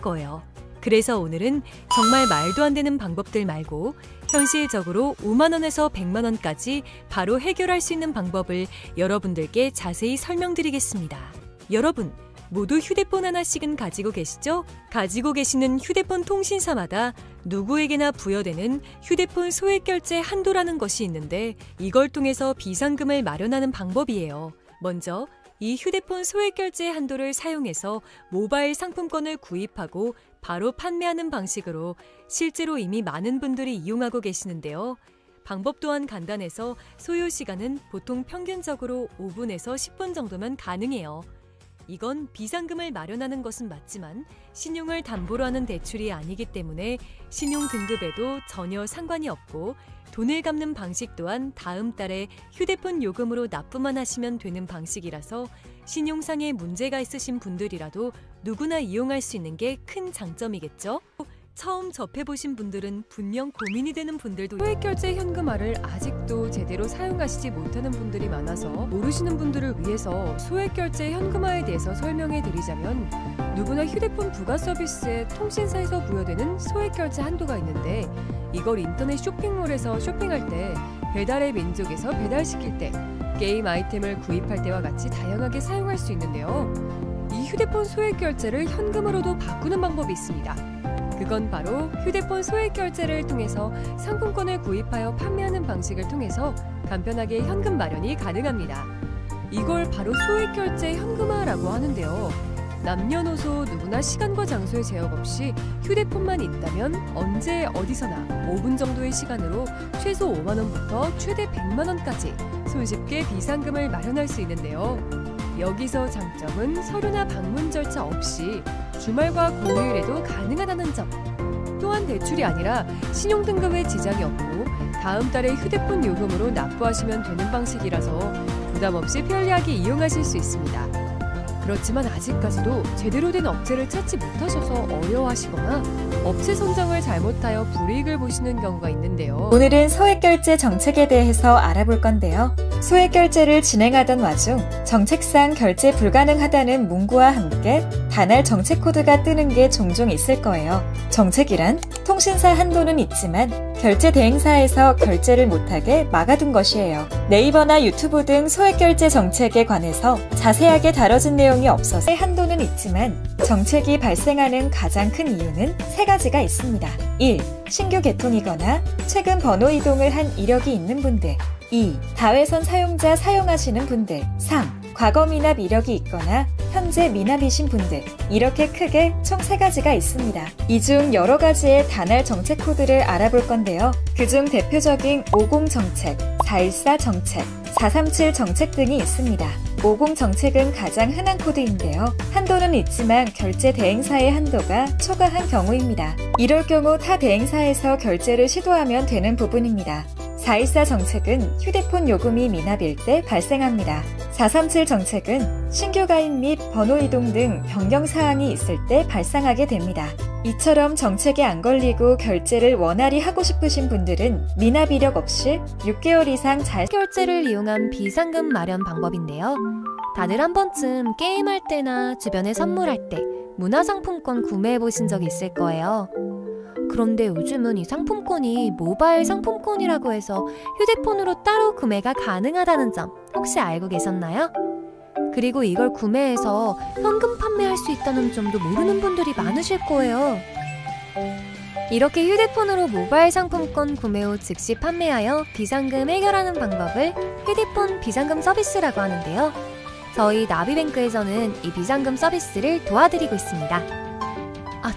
거예요. 그래서 오늘은 정말 말도 안 되는 방법들 말고 현실적으로 5만 원에서 100만 원까지 바로 해결할 수 있는 방법을 여러분들께 자세히 설명드리겠습니다. 여러분, 모두 휴대폰 하나씩은 가지고 계시죠? 가지고 계시는 휴대폰 통신사마다 누구에게나 부여되는 휴대폰 소액결제 한도라는 것이 있는데 이걸 통해서 비상금을 마련하는 방법이에요. 먼저 이 휴대폰 소액결제 한도를 사용해서 모바일 상품권을 구입하고 바로 판매하는 방식으로 실제로 이미 많은 분들이 이용하고 계시는데요. 방법 또한 간단해서 소요 시간은 보통 평균적으로 5분에서 10분 정도면 가능해요. 이건 비상금을 마련하는 것은 맞지만 신용을 담보로 하는 대출이 아니기 때문에 신용 등급에도 전혀 상관이 없고 돈을 갚는 방식 또한 다음 달에 휴대폰 요금으로 납부만 하시면 되는 방식이라서 신용상의 문제가 있으신 분들이라도 누구나 이용할 수 있는 게 큰 장점이겠죠? 처음 접해보신 분들은 분명 고민이 되는 분들도 소액결제 현금화를 아직도 제대로 사용하시지 못하는 분들이 많아서 모르시는 분들을 위해서 소액결제 현금화에 대해서 설명해 드리자면 누구나 휴대폰 부가 서비스에 통신사에서 부여되는 소액결제 한도가 있는데 이걸 인터넷 쇼핑몰에서 쇼핑할 때 배달의 민족에서 배달시킬 때 게임 아이템을 구입할 때와 같이 다양하게 사용할 수 있는데요. 이 휴대폰 소액결제를 현금으로도 바꾸는 방법이 있습니다. 그건 바로 휴대폰 소액결제를 통해서 상품권을 구입하여 판매하는 방식을 통해서 간편하게 현금 마련이 가능합니다. 이걸 바로 소액결제 현금화라고 하는데요. 남녀노소 누구나 시간과 장소의 제약 없이 휴대폰만 있다면 언제 어디서나 5분 정도의 시간으로 최소 5만 원부터 최대 100만 원까지 손쉽게 비상금을 마련할 수 있는데요. 여기서 장점은 서류나 방문 절차 없이 주말과 공휴일에도 가능하다는 점. 또한 대출이 아니라 신용등급에 지장이 없고 다음 달에 휴대폰 요금으로 납부하시면 되는 방식이라서 부담 없이 편리하게 이용하실 수 있습니다. 그렇지만 아직까지도 제대로 된 업체를 찾지 못하셔서 어려워하시거나 업체 선정을 잘못하여 불이익을 보시는 경우가 있는데요. 오늘은 소액결제 정책에 대해서 알아볼 건데요. 소액결제를 진행하던 와중 정책상 결제 불가능하다는 문구와 함께 단할 정책 코드가 뜨는 게 종종 있을 거예요. 정책이란 통신사 한도는 있지만 결제 대행사에서 결제를 못하게 막아둔 것이에요. 네이버나 유튜브 등 소액결제 정책에 관해서 자세하게 다뤄진 내용이 없어서 한도는 있지만 정책이 발생하는 가장 큰 이유는 세 가지가 있습니다. 1. 신규 개통이거나 최근 번호 이동을 한 이력이 있는 분들. 2. 다회선 사용자 사용하시는 분들. 3. 과거 미납 이력이 있거나 현재 미납이신 분들. 이렇게 크게 총 3가지가 있습니다. 이 중 여러 가지의 단할 정책 코드를 알아볼 건데요. 그중 대표적인 50 정책, 414 정책, 437 정책 등이 있습니다. 50 정책은 가장 흔한 코드인데요. 한도는 있지만 결제 대행사의 한도가 초과한 경우입니다. 이럴 경우 타 대행사에서 결제를 시도하면 되는 부분입니다. 414 정책은 휴대폰 요금이 미납일 때 발생합니다. 437 정책은 신규 가입 및 번호 이동 등 변경 사항이 있을 때 발생하게 됩니다. 이처럼 정책에 안 걸리고 결제를 원활히 하고 싶으신 분들은 미납 이력 없이 6개월 이상 잘 결제를 이용한 비상금 마련 방법인데요. 다들 한 번쯤 게임할 때나 주변에 선물할 때 문화상품권 구매해보신 적 있을 거예요. 그런데 요즘은 이 상품권이 모바일 상품권이라고 해서 휴대폰으로 따로 구매가 가능하다는 점 혹시 알고 계셨나요? 그리고 이걸 구매해서 현금 판매할 수 있다는 점도 모르는 분들이 많으실 거예요. 이렇게 휴대폰으로 모바일 상품권 구매 후 즉시 판매하여 비상금 해결하는 방법을 휴대폰 비상금 서비스라고 하는데요. 저희 나비뱅크에서는 이 비상금 서비스를 도와드리고 있습니다.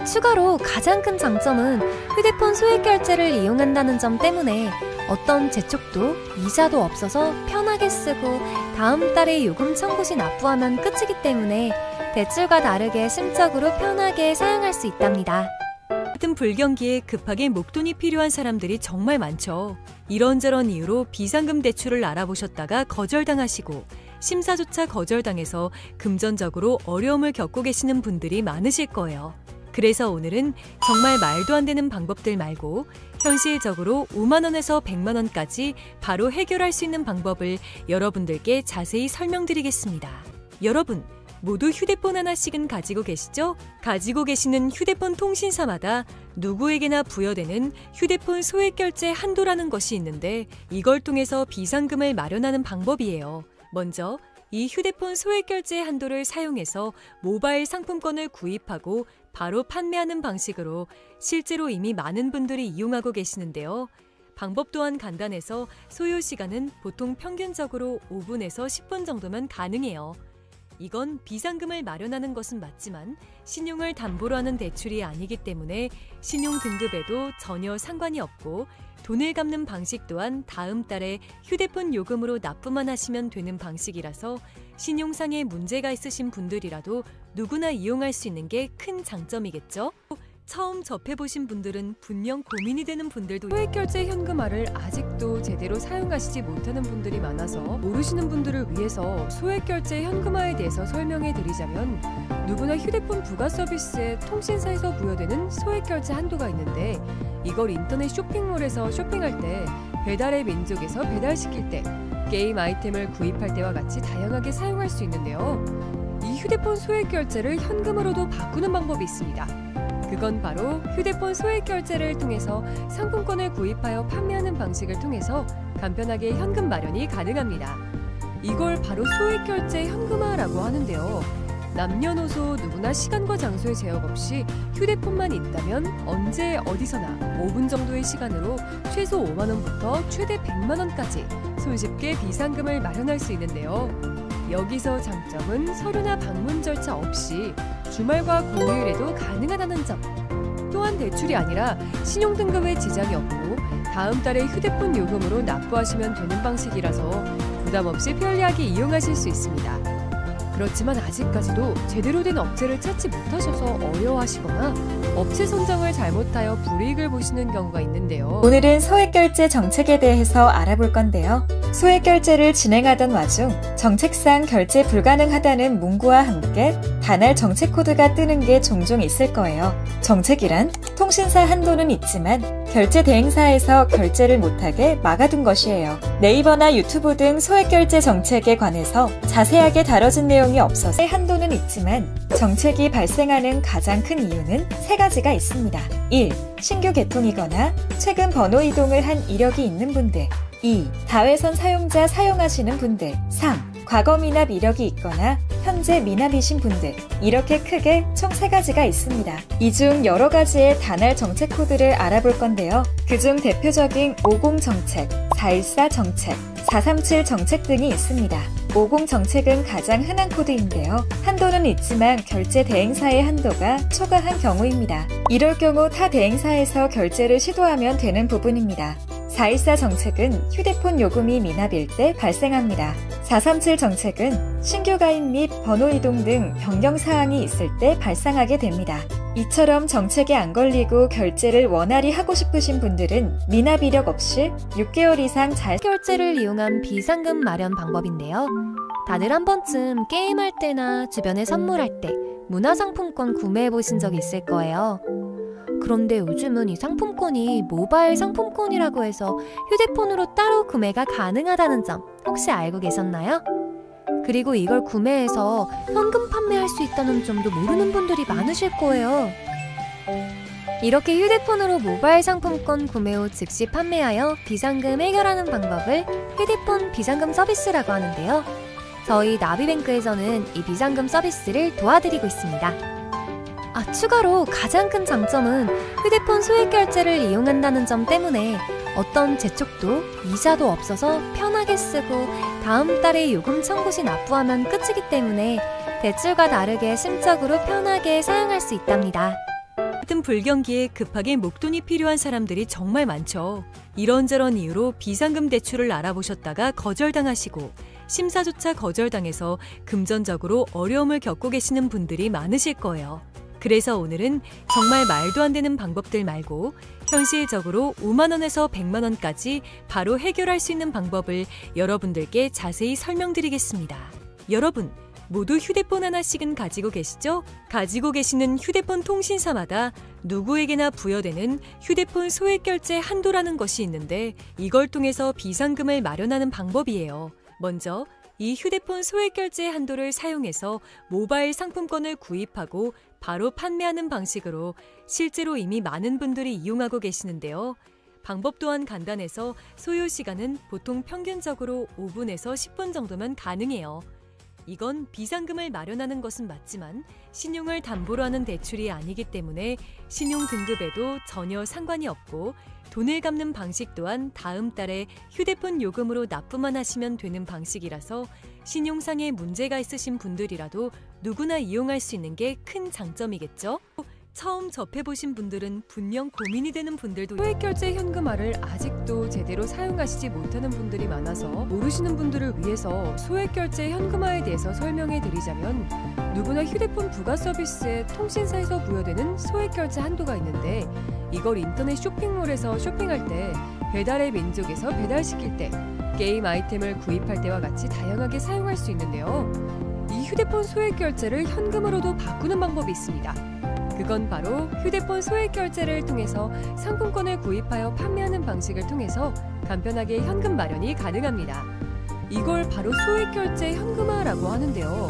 추가로 가장 큰 장점은 휴대폰 소액결제를 이용한다는 점 때문에 어떤 재촉도 이자도 없어서 편하게 쓰고 다음 달에 요금 청구 시 납부하면 끝이기 때문에 대출과 다르게 심적으로 편하게 사용할 수 있답니다. 같은 불경기에 급하게 목돈이 필요한 사람들이 정말 많죠. 이런저런 이유로 비상금 대출을 알아보셨다가 거절당하시고 심사조차 거절당해서 금전적으로 어려움을 겪고 계시는 분들이 많으실 거예요. 그래서 오늘은 정말 말도 안 되는 방법들 말고 현실적으로 5만 원에서 100만 원까지 바로 해결할 수 있는 방법을 여러분들께 자세히 설명드리겠습니다. 여러분, 모두 휴대폰 하나씩은 가지고 계시죠? 가지고 계시는 휴대폰 통신사마다 누구에게나 부여되는 휴대폰 소액결제 한도라는 것이 있는데 이걸 통해서 비상금을 마련하는 방법이에요. 먼저 이 휴대폰 소액결제 한도를 사용해서 모바일 상품권을 구입하고 바로 판매하는 방식으로 실제로 이미 많은 분들이 이용하고 계시는데요. 방법 또한 간단해서 소요 시간은 보통 평균적으로 5분에서 10분 정도면 가능해요. 이건 비상금을 마련하는 것은 맞지만 신용을 담보로 하는 대출이 아니기 때문에 신용 등급에도 전혀 상관이 없고 돈을 갚는 방식 또한 다음 달에 휴대폰 요금으로 납부만 하시면 되는 방식이라서 신용상의 문제가 있으신 분들이라도 누구나 이용할 수 있는 게 큰 장점이겠죠? 처음 접해보신 분들은 분명 고민이 되는 분들도 소액결제 현금화를 아직도 제대로 사용하시지 못하는 분들이 많아서 모르시는 분들을 위해서 소액결제 현금화에 대해서 설명해 드리자면 누구나 휴대폰 부가 서비스에 통신사에서 부여되는 소액결제 한도가 있는데 이걸 인터넷 쇼핑몰에서 쇼핑할 때, 배달의 민족에서 배달시킬 때, 게임 아이템을 구입할 때와 같이 다양하게 사용할 수 있는데요. 이 휴대폰 소액결제를 현금으로도 바꾸는 방법이 있습니다. 그건 바로 휴대폰 소액결제를 통해서 상품권을 구입하여 판매하는 방식을 통해서 간편하게 현금 마련이 가능합니다. 이걸 바로 소액결제 현금화라고 하는데요. 남녀노소 누구나 시간과 장소의 제약 없이 휴대폰만 있다면 언제 어디서나 5분 정도의 시간으로 최소 5만 원부터 최대 100만 원까지 손쉽게 비상금을 마련할 수 있는데요. 여기서 장점은 서류나 방문 절차 없이 주말과 공휴일에도 가능하다는 점. 또한 대출이 아니라 신용등급에 지장이 없고 다음 달에 휴대폰 요금으로 납부하시면 되는 방식이라서 부담 없이 편리하게 이용하실 수 있습니다. 그렇지만 아직까지도 제대로 된 업체를 찾지 못하셔서 어려워하시거나 업체 선정을 잘못하여 불이익을 보시는 경우가 있는데요. 오늘은 소액결제 정책에 대해서 알아볼 건데요. 소액결제를 진행하던 와중 정책상 결제 불가능하다는 문구와 함께 단할 정책 코드가 뜨는 게 종종 있을 거예요. 정책이란 통신사 한도는 있지만 결제 대행사에서 결제를 못하게 막아둔 것이에요. 네이버나 유튜브 등 소액결제 정책에 관해서 자세하게 다뤄진 내용이 없어서 한도는 있지만 정책이 발생하는 가장 큰 이유는 세 가지가 있습니다. 1. 신규 개통이거나 최근 번호 이동을 한 이력이 있는 분들. 2. 다회선 사용자 사용하시는 분들. 3. 과거 미납 이력이 있거나 현재 미납이신 분들. 이렇게 크게 총 3가지가 있습니다. 이 중 여러 가지의 단할 정책 코드를 알아볼 건데요. 그중 대표적인 50 정책, 414 정책, 437 정책 등이 있습니다. 50 정책은 가장 흔한 코드인데요. 한도는 있지만 결제 대행사의 한도가 초과한 경우입니다. 이럴 경우 타 대행사에서 결제를 시도하면 되는 부분입니다. 414 정책은 휴대폰 요금이 미납일 때 발생합니다. 437 정책은 신규 가입 및 번호 이동 등 변경 사항이 있을 때 발생하게 됩니다. 이처럼 정책에 안 걸리고 결제를 원활히 하고 싶으신 분들은 미납 이력 없이 6개월 이상 잘 결제를 이용한 비상금 마련 방법인데요. 다들 한 번쯤 게임할 때나 주변에 선물할 때 문화상품권 구매해 보신 적 있을 거예요. 그런데 요즘은 이 상품권이 모바일 상품권이라고 해서 휴대폰으로 따로 구매가 가능하다는 점 혹시 알고 계셨나요? 그리고 이걸 구매해서 현금 판매할 수 있다는 점도 모르는 분들이 많으실 거예요. 이렇게 휴대폰으로 모바일 상품권 구매 후 즉시 판매하여 비상금 해결하는 방법을 휴대폰 비상금 서비스라고 하는데요. 저희 나비뱅크에서는 이 비상금 서비스를 도와드리고 있습니다. 추가로 가장 큰 장점은 휴대폰 소액결제를 이용한다는 점 때문에 어떤 재촉도 이자도 없어서 편하게 쓰고 다음 달에 요금 청구 시 납부하면 끝이기 때문에 대출과 다르게 심적으로 편하게 사용할 수 있답니다. 같은 불경기에 급하게 목돈이 필요한 사람들이 정말 많죠. 이런저런 이유로 비상금 대출을 알아보셨다가 거절당하시고 심사조차 거절당해서 금전적으로 어려움을 겪고 계시는 분들이 많으실 거예요. 그래서 오늘은 정말 말도 안 되는 방법들 말고 현실적으로 5만 원에서 100만 원까지 바로 해결할 수 있는 방법을 여러분들께 자세히 설명드리겠습니다. 여러분, 모두 휴대폰 하나씩은 가지고 계시죠? 가지고 계시는 휴대폰 통신사마다 누구에게나 부여되는 휴대폰 소액결제 한도라는 것이 있는데 이걸 통해서 비상금을 마련하는 방법이에요. 먼저 이 휴대폰 소액결제 한도를 사용해서 모바일 상품권을 구입하고 바로 판매하는 방식으로 실제로 이미 많은 분들이 이용하고 계시는데요. 방법 또한 간단해서 소요 시간은 보통 평균적으로 5분에서 10분 정도면 가능해요. 이건 비상금을 마련하는 것은 맞지만 신용을 담보로 하는 대출이 아니기 때문에 신용 등급에도 전혀 상관이 없고 돈을 갚는 방식 또한 다음 달에 휴대폰 요금으로 납부만 하시면 되는 방식이라서 신용상의 문제가 있으신 분들이라도 누구나 이용할 수 있는 게 큰 장점이겠죠? 처음 접해보신 분들은 분명 고민이 되는 분들도 소액결제 현금화를 아직도 제대로 사용하시지 못하는 분들이 많아서 모르시는 분들을 위해서 소액결제 현금화에 대해서 설명해 드리자면 누구나 휴대폰 부가 서비스에 통신사에서 부여되는 소액결제 한도가 있는데 이걸 인터넷 쇼핑몰에서 쇼핑할 때 배달의 민족에서 배달시킬 때 게임 아이템을 구입할 때와 같이 다양하게 사용할 수 있는데요. 이 휴대폰 소액결제를 현금으로도 바꾸는 방법이 있습니다. 그건 바로 휴대폰 소액결제를 통해서 상품권을 구입하여 판매하는 방식을 통해서 간편하게 현금 마련이 가능합니다. 이걸 바로 소액결제 현금화라고 하는데요.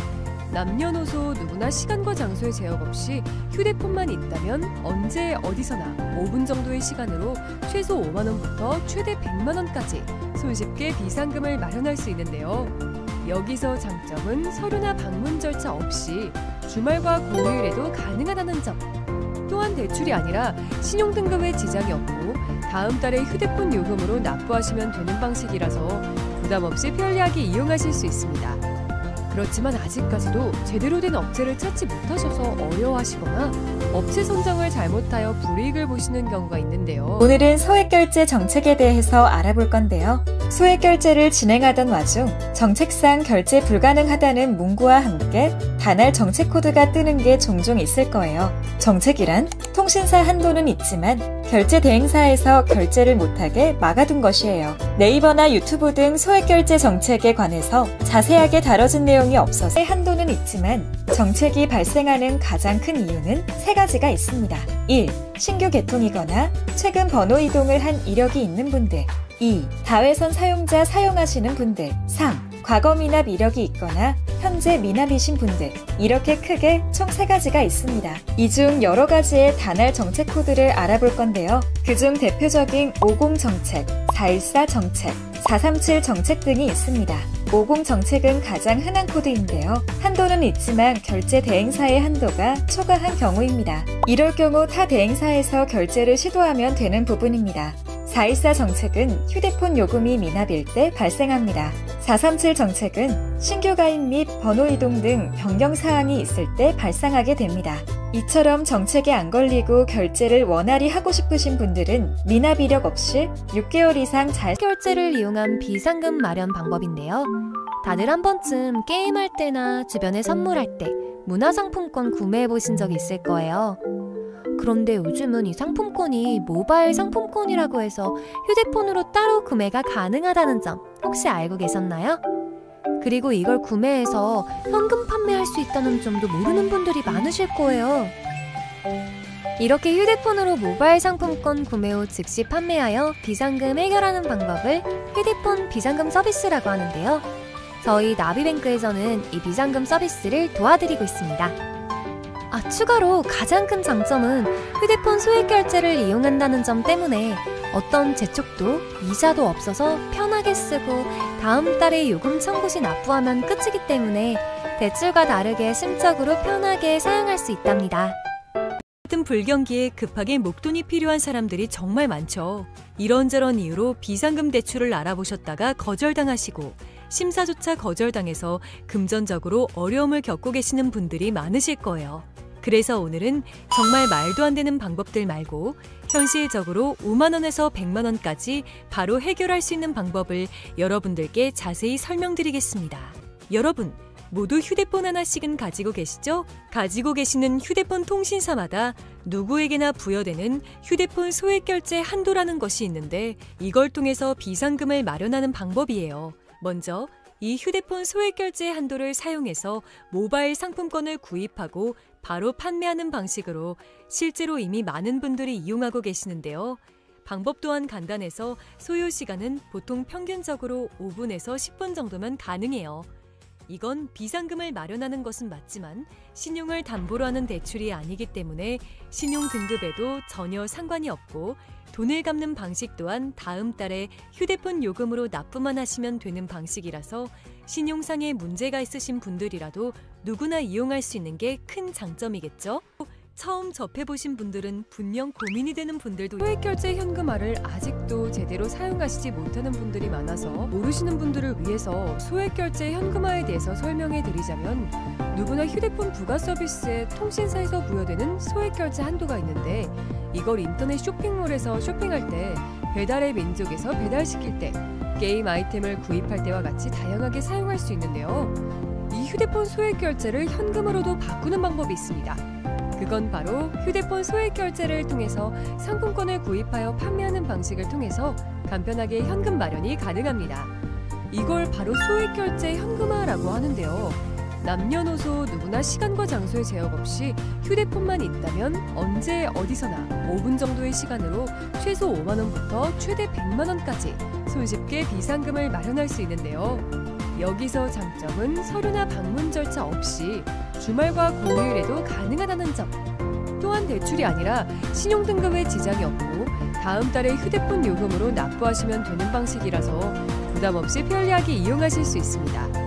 남녀노소 누구나 시간과 장소의 제약 없이 휴대폰만 있다면 언제 어디서나 5분 정도의 시간으로 최소 5만 원부터 최대 100만 원까지 손쉽게 비상금을 마련할 수 있는데요. 여기서 장점은 서류나 방문 절차 없이 주말과 공휴일에도 가능하다는 점. 또한 대출이 아니라 신용등급에 지장이 없고 다음 달에 휴대폰 요금으로 납부하시면 되는 방식이라서 부담 없이 편리하게 이용하실 수 있습니다. 그렇지만 아직까지도 제대로 된 업체를 찾지 못하셔서 어려워하시거나 업체 선정을 잘못하여 불이익을 보시는 경우가 있는데요. 오늘은 소액결제 정책에 대해서 알아볼 건데요. 소액결제를 진행하던 와중 정책상 결제 불가능하다는 문구와 함께 단할 정책 코드가 뜨는 게 종종 있을 거예요. 정책이란 통신사 한도는 있지만 결제 대행사에서 결제를 못하게 막아둔 것이에요. 네이버나 유튜브 등 소액결제 정책에 관해서 자세하게 다뤄진 내용이 없어서 한도는 있지만 정책이 발생하는 가장 큰 이유는 세 가지가 있습니다. 1. 신규 개통이거나 최근 번호 이동을 한 이력이 있는 분들. 2. 다회선 사용자 사용하시는 분들. 3. 과거 미납 이력이 있거나 현재 미납이신 분들. 이렇게 크게 총 3가지가 있습니다. 이 중 여러 가지의 단할 정책 코드를 알아볼 건데요. 그중 대표적인 50 정책, 414 정책, 437 정책 등이 있습니다. 50 정책은 가장 흔한 코드인데요. 한도는 있지만 결제 대행사의 한도가 초과한 경우입니다. 이럴 경우 타 대행사에서 결제를 시도하면 되는 부분입니다. 414 정책은 휴대폰 요금이 미납일 때 발생합니다. 437 정책은 신규 가입 및 번호 이동 등 변경 사항이 있을 때 발생하게 됩니다. 이처럼 정책에 안 걸리고 결제를 원활히 하고 싶으신 분들은 미납 이력 없이 6개월 이상 잘 결제를 이용한 비상금 마련 방법인데요. 다들 한 번쯤 게임할 때나 주변에 선물할 때 문화상품권 구매해 보신 적 있을 거예요. 그런데 요즘은 이 상품권이 모바일 상품권이라고 해서 휴대폰으로 따로 구매가 가능하다는 점 혹시 알고 계셨나요? 그리고 이걸 구매해서 현금 판매할 수 있다는 점도 모르는 분들이 많으실 거예요. 이렇게 휴대폰으로 모바일 상품권 구매 후 즉시 판매하여 비상금 해결하는 방법을 휴대폰 비상금 서비스라고 하는데요. 저희 나비뱅크에서는 이 비상금 서비스를 도와드리고 있습니다. 추가로 가장 큰 장점은 휴대폰 소액결제를 이용한다는 점 때문에 어떤 재촉도 이자도 없어서 편하게 쓰고 다음 달에 요금 청구 시 납부하면 끝이기 때문에 대출과 다르게 심적으로 편하게 사용할 수 있답니다. 같은 불경기에 급하게 목돈이 필요한 사람들이 정말 많죠. 이런저런 이유로 비상금 대출을 알아보셨다가 거절당하시고 심사조차 거절당해서 금전적으로 어려움을 겪고 계시는 분들이 많으실 거예요. 그래서 오늘은 정말 말도 안 되는 방법들 말고 현실적으로 5만 원에서 100만 원까지 바로 해결할 수 있는 방법을 여러분들께 자세히 설명드리겠습니다. 여러분, 모두 휴대폰 하나씩은 가지고 계시죠? 가지고 계시는 휴대폰 통신사마다 누구에게나 부여되는 휴대폰 소액결제 한도라는 것이 있는데 이걸 통해서 비상금을 마련하는 방법이에요. 먼저 이 휴대폰 소액결제 한도를 사용해서 모바일 상품권을 구입하고 바로 판매하는 방식으로 실제로 이미 많은 분들이 이용하고 계시는데요. 방법 또한 간단해서 소요 시간은 보통 평균적으로 5분에서 10분 정도면 가능해요. 이건 비상금을 마련하는 것은 맞지만 신용을 담보로 하는 대출이 아니기 때문에 신용 등급에도 전혀 상관이 없고 돈을 갚는 방식 또한 다음 달에 휴대폰 요금으로 납부만 하시면 되는 방식이라서 신용상의 문제가 있으신 분들이라도 누구나 이용할 수 있는 게 큰 장점이겠죠? 처음 접해보신 분들은 분명 고민이 되는 분들도 소액결제 현금화를 아직도 제대로 사용하시지 못하는 분들이 많아서 모르시는 분들을 위해서 소액결제 현금화에 대해서 설명해 드리자면 누구나 휴대폰 부가 서비스에 통신사에서 부여되는 소액결제 한도가 있는데 이걸 인터넷 쇼핑몰에서 쇼핑할 때 배달의 민족에서 배달시킬 때 게임 아이템을 구입할 때와 같이 다양하게 사용할 수 있는데요. 이 휴대폰 소액결제를 현금으로도 바꾸는 방법이 있습니다. 그건 바로 휴대폰 소액결제를 통해서 상품권을 구입하여 판매하는 방식을 통해서 간편하게 현금 마련이 가능합니다. 이걸 바로 소액결제 현금화라고 하는데요. 남녀노소 누구나 시간과 장소의 제약 없이 휴대폰만 있다면 언제 어디서나 5분 정도의 시간으로 최소 5만 원부터 최대 100만 원까지 손쉽게 비상금을 마련할 수 있는데요. 여기서 장점은 서류나 방문 절차 없이 주말과 공휴일에도 가능하다는 점. 또한 대출이 아니라 신용등급에 지장이 없고 다음 달에 휴대폰 요금으로 납부하시면 되는 방식이라서 부담 없이 편리하게 이용하실 수 있습니다.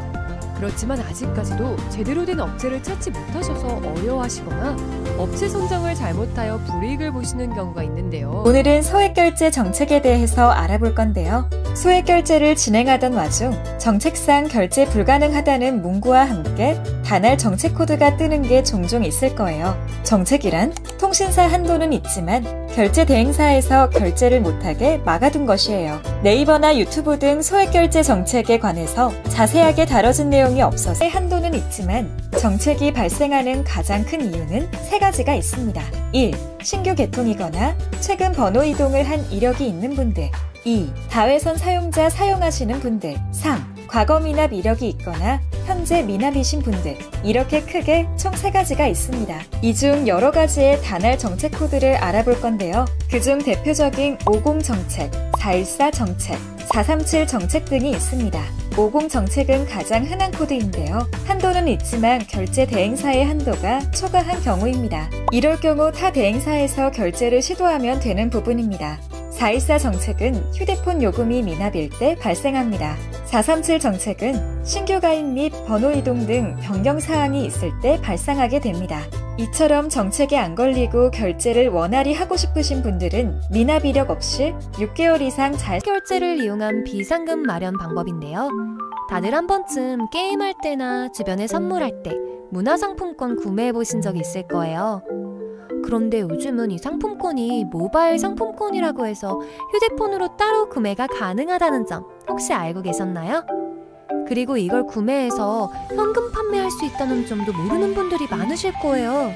그렇지만 아직까지도 제대로 된 업체를 찾지 못하셔서 어려워하시거나 업체 선정을 잘못하여 불이익을 보시는 경우가 있는데요. 오늘은 소액결제 정책에 대해서 알아볼 건데요. 소액결제를 진행하던 와중 정책상 결제 불가능하다는 문구와 함께 단할 정책 코드가 뜨는 게 종종 있을 거예요. 정책이란 통신사 한도는 있지만 결제 대행사에서 결제를 못하게 막아둔 것이에요. 네이버나 유튜브 등 소액결제 정책에 관해서 자세하게 다뤄진 내용이 없어서 한도는 있지만 정책이 발생하는 가장 큰 이유는 세 가지가 있습니다. 1. 신규 개통이거나 최근 번호 이동을 한 이력이 있는 분들. 2. 다회선 사용자 사용하시는 분들. 3. 과거 미납 이력이 있거나 현재 미납이신 분들. 이렇게 크게 총 3가지가 있습니다. 이 중 여러 가지의 단할 정책 코드를 알아볼 건데요. 그중 대표적인 50 정책, 414 정책, 437 정책 등이 있습니다. 50 정책은 가장 흔한 코드인데요. 한도는 있지만 결제 대행사의 한도가 초과한 경우입니다. 이럴 경우 타 대행사에서 결제를 시도하면 되는 부분입니다. 414 정책은 휴대폰 요금이 미납일 때 발생합니다. 437 정책은 신규 가입 및 번호 이동 등 변경 사항이 있을 때 발생하게 됩니다. 이처럼 정책에 안 걸리고 결제를 원활히 하고 싶으신 분들은 미납 이력 없이 6개월 이상 잘 결제를 이용한 비상금 마련 방법인데요. 다들 한 번쯤 게임할 때나 주변에 선물할 때 문화상품권 구매해 보신 적 있을 거예요. 그런데 요즘은 이 상품권이 모바일 상품권이라고 해서 휴대폰으로 따로 구매가 가능하다는 점 혹시 알고 계셨나요? 그리고 이걸 구매해서 현금 판매할 수 있다는 점도 모르는 분들이 많으실 거예요.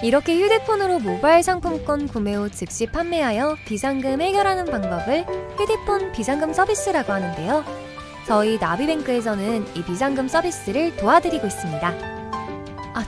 이렇게 휴대폰으로 모바일 상품권 구매 후 즉시 판매하여 비상금 해결하는 방법을 휴대폰 비상금 서비스라고 하는데요. 저희 나비뱅크에서는 이 비상금 서비스를 도와드리고 있습니다.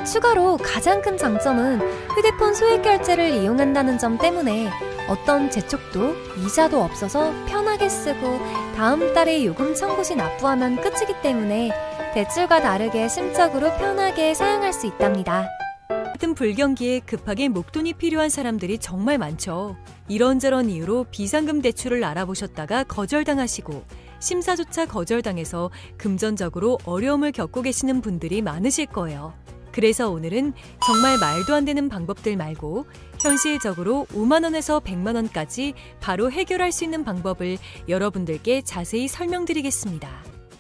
추가로 가장 큰 장점은 휴대폰 소액결제를 이용한다는 점 때문에 어떤 재촉도 이자도 없어서 편하게 쓰고 다음 달에 요금 청구 시 납부하면 끝이기 때문에 대출과 다르게 심적으로 편하게 사용할 수 있답니다. 같은 불경기에 급하게 목돈이 필요한 사람들이 정말 많죠. 이런저런 이유로 비상금 대출을 알아보셨다가 거절당하시고 심사조차 거절당해서 금전적으로 어려움을 겪고 계시는 분들이 많으실 거예요. 그래서 오늘은 정말 말도 안 되는 방법들 말고 현실적으로 5만 원에서 100만 원까지 바로 해결할 수 있는 방법을 여러분들께 자세히 설명드리겠습니다.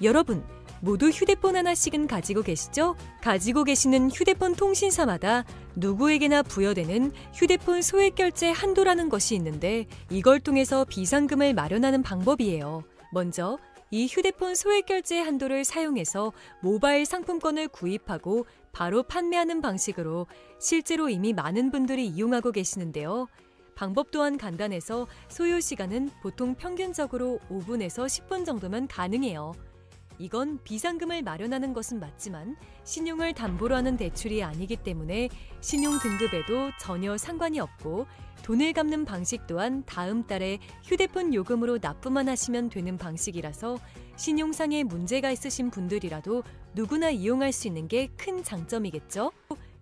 여러분, 모두 휴대폰 하나씩은 가지고 계시죠? 가지고 계시는 휴대폰 통신사마다 누구에게나 부여되는 휴대폰 소액결제 한도라는 것이 있는데 이걸 통해서 비상금을 마련하는 방법이에요. 먼저 이 휴대폰 소액결제 한도를 사용해서 모바일 상품권을 구입하고 바로 판매하는 방식으로 실제로 이미 많은 분들이 이용하고 계시는데요. 방법 또한 간단해서 소요 시간은 보통 평균적으로 5분에서 10분 정도면 가능해요. 이건 비상금을 마련하는 것은 맞지만 신용을 담보로 하는 대출이 아니기 때문에 신용 등급에도 전혀 상관이 없고 돈을 갚는 방식 또한 다음 달에 휴대폰 요금으로 납부만 하시면 되는 방식이라서 신용상의 문제가 있으신 분들이라도 누구나 이용할 수 있는 게 큰 장점이겠죠?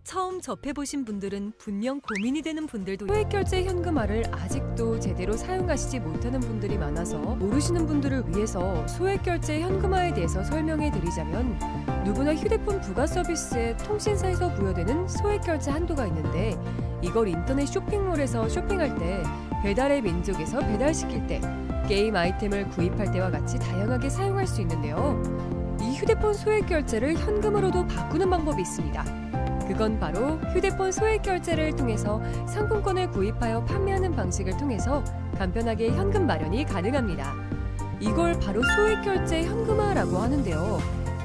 처음 접해보신 분들은 분명 고민이 되는 분들도 소액결제 현금화를 아직도 제대로 사용하시지 못하는 분들이 많아서 모르시는 분들을 위해서 소액결제 현금화에 대해서 설명해 드리자면 누구나 휴대폰 부가 서비스에 통신사에서 부여되는 소액결제 한도가 있는데 이걸 인터넷 쇼핑몰에서 쇼핑할 때 배달의 민족에서 배달시킬 때 게임 아이템을 구입할 때와 같이 다양하게 사용할 수 있는데요. 이 휴대폰 소액결제를 현금으로도 바꾸는 방법이 있습니다. 그건 바로 휴대폰 소액결제를 통해서 상품권을 구입하여 판매하는 방식을 통해서 간편하게 현금 마련이 가능합니다. 이걸 바로 소액결제 현금화라고 하는데요.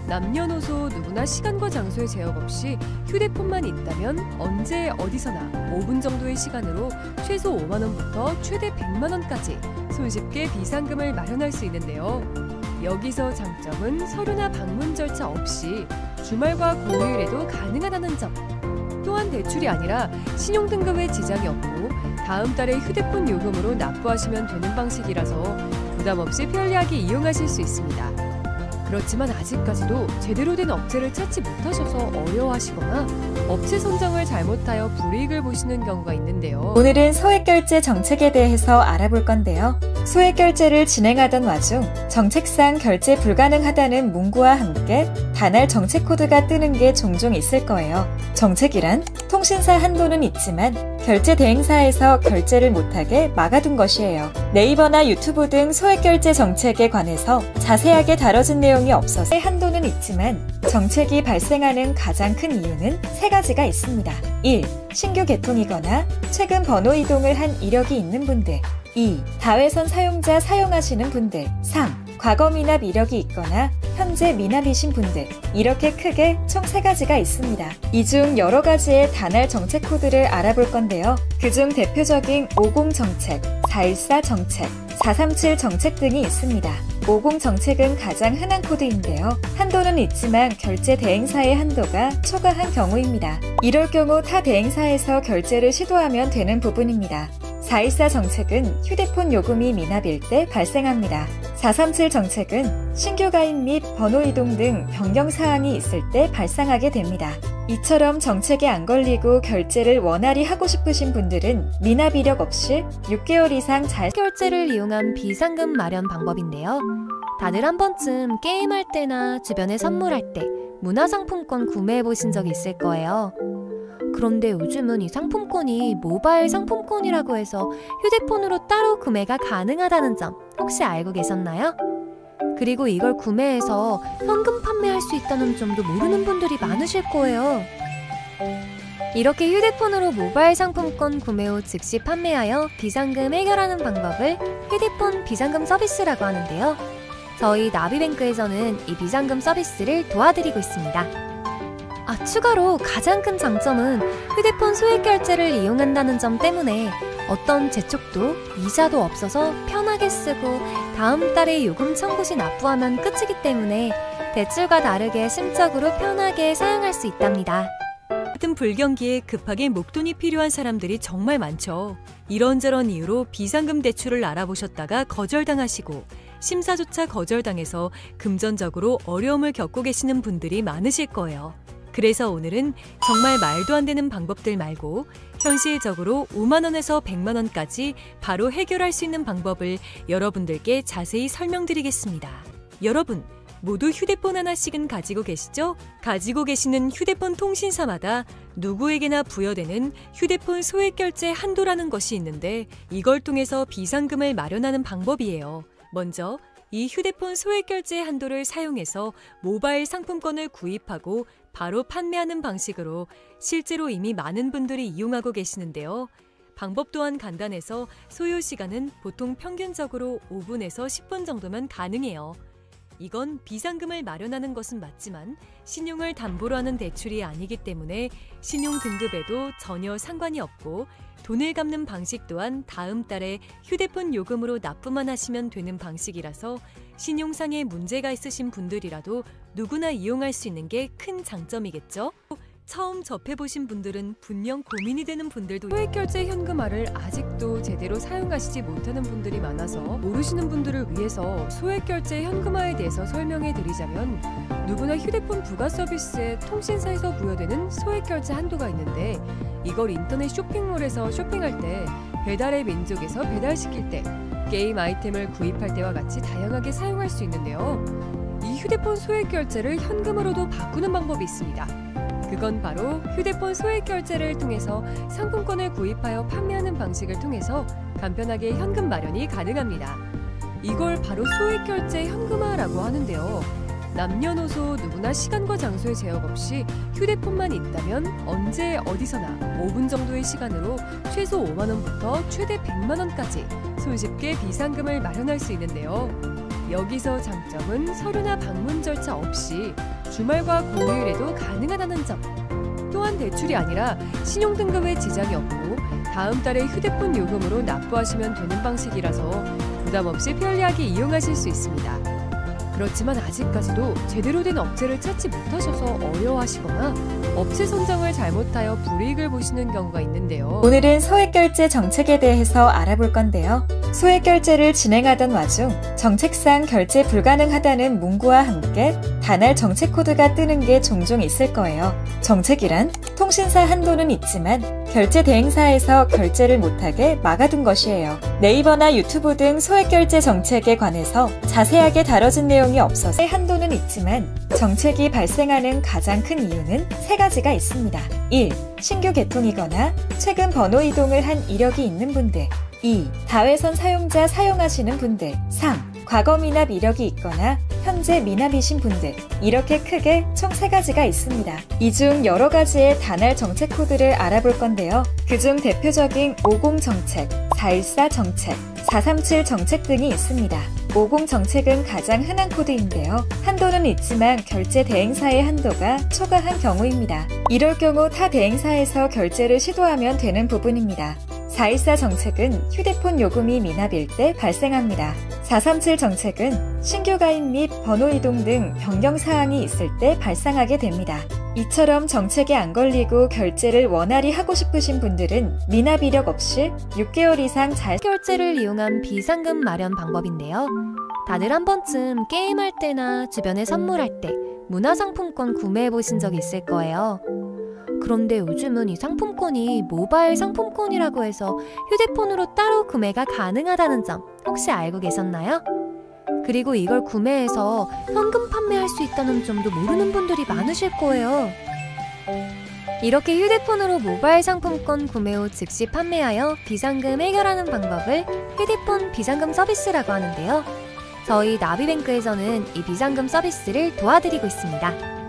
남녀노소 누구나 시간과 장소의 제약 없이 휴대폰만 있다면 언제 어디서나 5분 정도의 시간으로 최소 5만 원부터 최대 100만 원까지 손쉽게 비상금을 마련할 수 있는데요. 여기서 장점은 서류나 방문 절차 없이 주말과 공휴일에도 가능하다는 점. 또한 대출이 아니라 신용등급에 지장이 없고 다음 달에 휴대폰 요금으로 납부하시면 되는 방식이라서 부담 없이 편리하게 이용하실 수 있습니다. 그렇지만 아직까지도 제대로 된 업체를 찾지 못하셔서 어려워하시거나 업체 선정을 잘못하여 불이익을 보시는 경우가 있는데요. 오늘은 소액결제 정책에 대해서 알아볼 건데요. 소액결제를 진행하던 와중 정책상 결제 불가능하다는 문구와 함께 단할 정책 코드가 뜨는 게 종종 있을 거예요. 정책이란 통신사 한도는 있지만 결제 대행사에서 결제를 못하게 막아둔 것이에요. 네이버나 유튜브 등 소액결제 정책에 관해서 자세하게 다뤄진 내용이 없어서 한도는 있지만 정책이 발생하는 가장 큰 이유는 세 가지가 있습니다. 1. 신규 개통이거나 최근 번호 이동을 한 이력이 있는 분들. 2. 다회선 사용자 사용하시는 분들. 3. 과거 미납 이력이 있거나 현재 미납이신 분들. 이렇게 크게 총 3가지가 있습니다. 이 중 여러 가지의 단할 정책 코드를 알아볼 건데요. 그중 대표적인 50 정책, 414 정책, 437 정책 등이 있습니다. 50 정책은 가장 흔한 코드인데요. 한도는 있지만 결제 대행사의 한도가 초과한 경우입니다. 이럴 경우 타 대행사에서 결제를 시도하면 되는 부분입니다. 414 정책은 휴대폰 요금이 미납일 때 발생합니다. 437 정책은 신규 가입 및 번호 이동 등 변경 사항이 있을 때 발생하게 됩니다. 이처럼 정책에 안 걸리고 결제를 원활히 하고 싶으신 분들은 미납 이력 없이 6개월 이상 잘 결제를 이용한 비상금 마련 방법인데요. 다들 한 번쯤 게임할 때나 주변에 선물할 때 문화상품권 구매해 보신 적 있을 거예요. 그런데 요즘은 이 상품권이 모바일 상품권이라고 해서 휴대폰으로 따로 구매가 가능하다는 점 혹시 알고 계셨나요? 그리고 이걸 구매해서 현금 판매할 수 있다는 점도 모르는 분들이 많으실 거예요. 이렇게 휴대폰으로 모바일 상품권 구매 후 즉시 판매하여 비상금 해결하는 방법을 휴대폰 비상금 서비스라고 하는데요. 저희 나비뱅크에서는 이 비상금 서비스를 도와드리고 있습니다. 추가로 가장 큰 장점은 휴대폰 소액결제를 이용한다는 점 때문에 어떤 재촉도 이자도 없어서 편하게 쓰고 다음 달에 요금 청구 시 납부하면 끝이기 때문에 대출과 다르게 심적으로 편하게 사용할 수 있답니다. 같은 불경기에 급하게 목돈이 필요한 사람들이 정말 많죠. 이런저런 이유로 비상금 대출을 알아보셨다가 거절당하시고 심사조차 거절당해서 금전적으로 어려움을 겪고 계시는 분들이 많으실 거예요. 그래서 오늘은 정말 말도 안 되는 방법들 말고 현실적으로 5만 원에서 100만 원까지 바로 해결할 수 있는 방법을 여러분들께 자세히 설명드리겠습니다. 여러분, 모두 휴대폰 하나씩은 가지고 계시죠? 가지고 계시는 휴대폰 통신사마다 누구에게나 부여되는 휴대폰 소액결제 한도라는 것이 있는데 이걸 통해서 비상금을 마련하는 방법이에요. 먼저 이 휴대폰 소액결제 한도를 사용해서 모바일 상품권을 구입하고 바로 판매하는 방식으로 실제로 이미 많은 분들이 이용하고 계시는데요. 방법 또한 간단해서 소요 시간은 보통 평균적으로 5분에서 10분 정도면 가능해요. 이건 비상금을 마련하는 것은 맞지만 신용을 담보로 하는 대출이 아니기 때문에 신용 등급에도 전혀 상관이 없고 돈을 갚는 방식 또한 다음 달에 휴대폰 요금으로 납부만 하시면 되는 방식이라서 신용상에 문제가 있으신 분들이라도 누구나 이용할 수 있는 게 큰 장점이겠죠? 처음 접해보신 분들은 분명 고민이 되는 분들도 소액결제 현금화를 아직도 제대로 사용하시지 못하는 분들이 많아서 모르시는 분들을 위해서 소액결제 현금화에 대해서 설명해 드리자면, 누구나 휴대폰 부가 서비스에 통신사에서 부여되는 소액결제 한도가 있는데, 이걸 인터넷 쇼핑몰에서 쇼핑할 때, 배달의 민족에서 배달시킬 때, 게임 아이템을 구입할 때와 같이 다양하게 사용할 수 있는데요. 이 휴대폰 소액결제를 현금으로도 바꾸는 방법이 있습니다. 그건 바로 휴대폰 소액결제를 통해서 상품권을 구입하여 판매하는 방식을 통해서 간편하게 현금 마련이 가능합니다. 이걸 바로 소액결제 현금화라고 하는데요. 남녀노소 누구나 시간과 장소의 제약 없이 휴대폰만 있다면 언제 어디서나 5분 정도의 시간으로 최소 5만 원부터 최대 100만 원까지 손쉽게 비상금을 마련할 수 있는데요. 여기서 장점은 서류나 방문 절차 없이 주말과 공휴일에도 가능하다는 점. 또한 대출이 아니라 신용등급에 지장이 없고 다음 달에 휴대폰 요금으로 납부하시면 되는 방식이라서 부담 없이 편리하게 이용하실 수 있습니다. 그렇지만 아직까지도 제대로 된 업체를 찾지 못하셔서 어려워하시거나 업체 선정을 잘못하여 불이익을 보시는 경우가 있는데요. 오늘은 소액결제 정책에 대해서 알아볼 건데요. 소액결제를 진행하던 와중 정책상 결제 불가능하다는 문구와 함께 단알 정책 코드가 뜨는 게 종종 있을 거예요. 정책이란 통신사 한도는 있지만 결제 대행사에서 결제를 못하게 막아둔 것이에요. 네이버나 유튜브 등 소액결제 정책에 관해서 자세하게 다뤄진 내용이 없어서 한도는 있지만 정책이 발생하는 가장 큰 이유는 세 가지가 있습니다. 1. 신규 개통이거나 최근 번호 이동을 한 이력이 있는 분들. 2. 다회선 사용자 사용하시는 분들. 3. 과거 미납 이력이 있거나 현재 미납이신 분들. 이렇게 크게 총 3가지가 있습니다. 이 중 여러 가지의 단알 정책 코드를 알아볼 건데요. 그중 대표적인 50 정책, 414 정책, 437 정책 등이 있습니다. 50 정책은 가장 흔한 코드인데요. 한도는 있지만 결제 대행사의 한도가 초과한 경우입니다. 이럴 경우 타 대행사에서 결제를 시도하면 되는 부분입니다. 414 정책은 휴대폰 요금이 미납일 때 발생합니다. 437 정책은 신규 가입 및 번호 이동 등 변경 사항이 있을 때 발생하게 됩니다. 이처럼 정책에 안 걸리고 결제를 원활히 하고 싶으신 분들은 미납 이력 없이 6개월 이상 잘 결제를 이용한 비상금 마련 방법인데요. 다들 한 번쯤 게임할 때나 주변에 선물할 때 문화상품권 구매해 보신 적 있을 거예요. 그런데 요즘은 이 상품권이 모바일 상품권이라고 해서 휴대폰으로 따로 구매가 가능하다는 점 혹시 알고 계셨나요? 그리고 이걸 구매해서 현금 판매할 수 있다는 점도 모르는 분들이 많으실 거예요. 이렇게 휴대폰으로 모바일 상품권 구매 후 즉시 판매하여 비상금 해결하는 방법을 휴대폰 비상금 서비스라고 하는데요. 저희 나비뱅크에서는 이 비상금 서비스를 도와드리고 있습니다.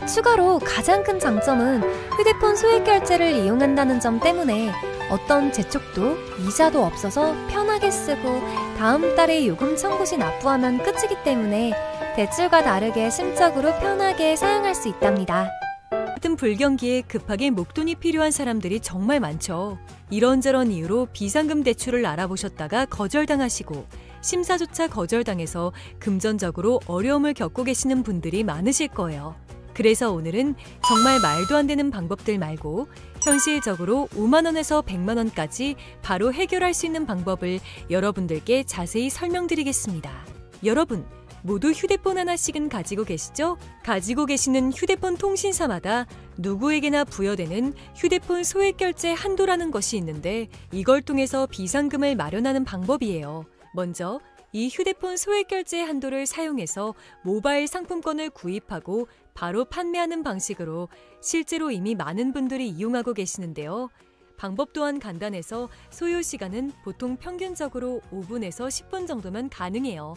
추가로 가장 큰 장점은 휴대폰 소액결제를 이용한다는 점 때문에 어떤 재촉도 이자도 없어서 편하게 쓰고 다음 달에 요금 청구 시 납부하면 끝이기 때문에 대출과 다르게 심적으로 편하게 사용할 수 있답니다. 같은 불경기에 급하게 목돈이 필요한 사람들이 정말 많죠. 이런저런 이유로 비상금 대출을 알아보셨다가 거절당하시고 심사조차 거절당해서 금전적으로 어려움을 겪고 계시는 분들이 많으실 거예요. 그래서 오늘은 정말 말도 안 되는 방법들 말고 현실적으로 5만 원에서 100만 원까지 바로 해결할 수 있는 방법을 여러분들께 자세히 설명드리겠습니다. 여러분, 모두 휴대폰 하나씩은 가지고 계시죠? 가지고 계시는 휴대폰 통신사마다 누구에게나 부여되는 휴대폰 소액결제 한도라는 것이 있는데 이걸 통해서 비상금을 마련하는 방법이에요. 먼저 이 휴대폰 소액결제 한도를 사용해서 모바일 상품권을 구입하고 바로 판매하는 방식으로 실제로 이미 많은 분들이 이용하고 계시는데요. 방법 또한 간단해서 소요 시간은 보통 평균적으로 5분에서 10분 정도면 가능해요.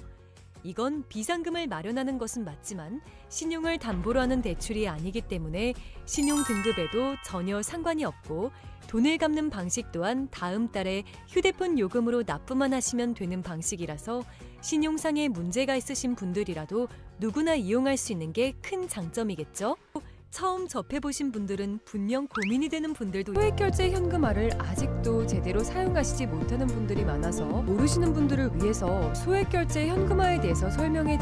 이건 비상금을 마련하는 것은 맞지만 신용을 담보로 하는 대출이 아니기 때문에 신용 등급에도 전혀 상관이 없고 돈을 갚는 방식 또한 다음 달에 휴대폰 요금으로 납부만 하시면 되는 방식이라서 신용상에 문제가 있으신 분들이라도 누구나 이용할 수 있는 게 큰 장점이겠죠? 처음 접해보신 분들은 분명 고민이 되는 분들도 소액결제 현금화를 아직도 제대로 사용하시지 못하는 분들이 많아서 모르시는 분들을 위해서 소액결제 현금화에 대해서 설명해